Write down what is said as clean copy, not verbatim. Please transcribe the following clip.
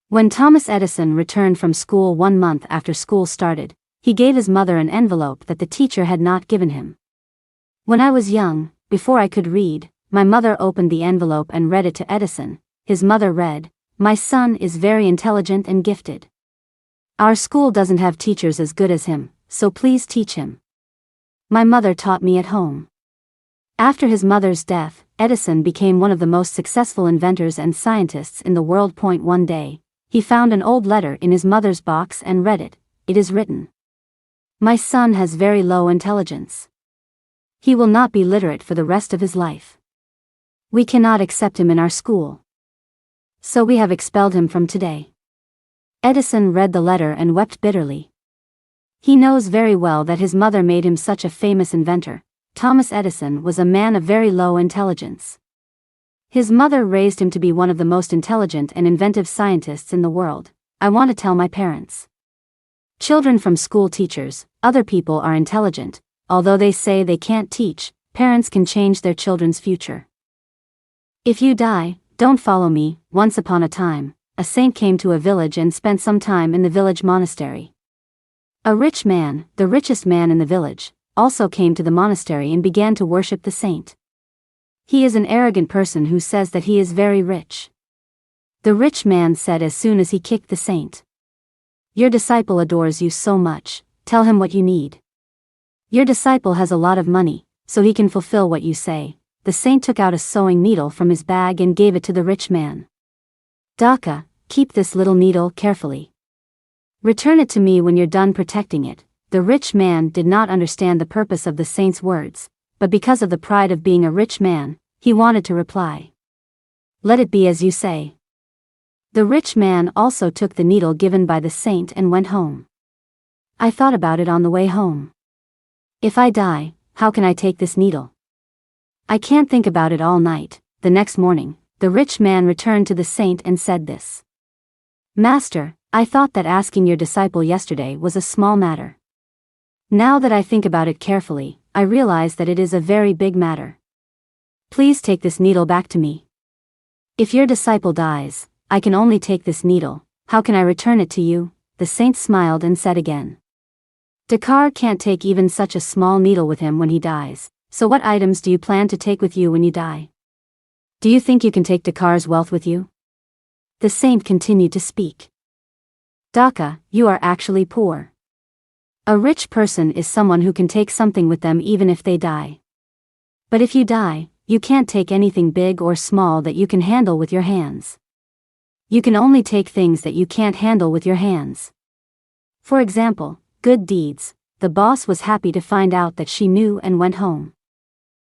When Thomas Edison returned from school 1 month after school started, he gave his mother an envelope that the teacher had not given him. When I was young, before I could read, my mother opened the envelope and read it to Edison. His mother read, "My son is very intelligent and gifted. Our school doesn't have teachers as good as him, so please teach him." My mother taught me at home. After his mother's death, Edison became one of the most successful inventors and scientists in the world. One day, he found an old letter in his mother's box and read it. It is written, "My son has very low intelligence. He will not be literate for the rest of his life. We cannot accept him in our school. So we have expelled him from today." Edison read the letter and wept bitterly. He knows very well that his mother made him such a famous inventor. Thomas Edison was a man of very low intelligence. His mother raised him to be one of the most intelligent and inventive scientists in the world. I want to tell my parents. Children from school teachers, other people are intelligent. Although they say they can't teach, parents can change their children's future. If you die, don't follow me. Once upon a time, a saint came to a village and spent some time in the village monastery. A rich man, the richest man in the village, also came to the monastery and began to worship the saint. He is an arrogant person who says that he is very rich. The rich man said as soon as he kicked the saint, "Your disciple adores you so much, tell him what you need. Your disciple has a lot of money, so he can fulfill what you say." The saint took out a sewing needle from his bag and gave it to the rich man. "Daka, keep this little needle carefully. Return it to me when you're done protecting it." The rich man did not understand the purpose of the saint's words, but because of the pride of being a rich man, he wanted to reply, "Let it be as you say." The rich man also took the needle given by the saint and went home. I thought about it on the way home. If I die, how can I take this needle? I can't think about it all night. The next morning, the rich man returned to the saint and said this, "Master, I thought that asking your disciple yesterday was a small matter. Now that I think about it carefully, I realize that it is a very big matter. Please take this needle back to me. If your disciple dies, I can only take this needle. How can I return it to you?" The saint smiled and said again, "Dakar can't take even such a small needle with him when he dies, so what items do you plan to take with you when you die? Do you think you can take Dakar's wealth with you?" The saint continued to speak. "Daka, you are actually poor. A rich person is someone who can take something with them even if they die. But if you die, you can't take anything big or small that you can handle with your hands. You can only take things that you can't handle with your hands. For example, good deeds." The boss was happy to find out that she knew and went home.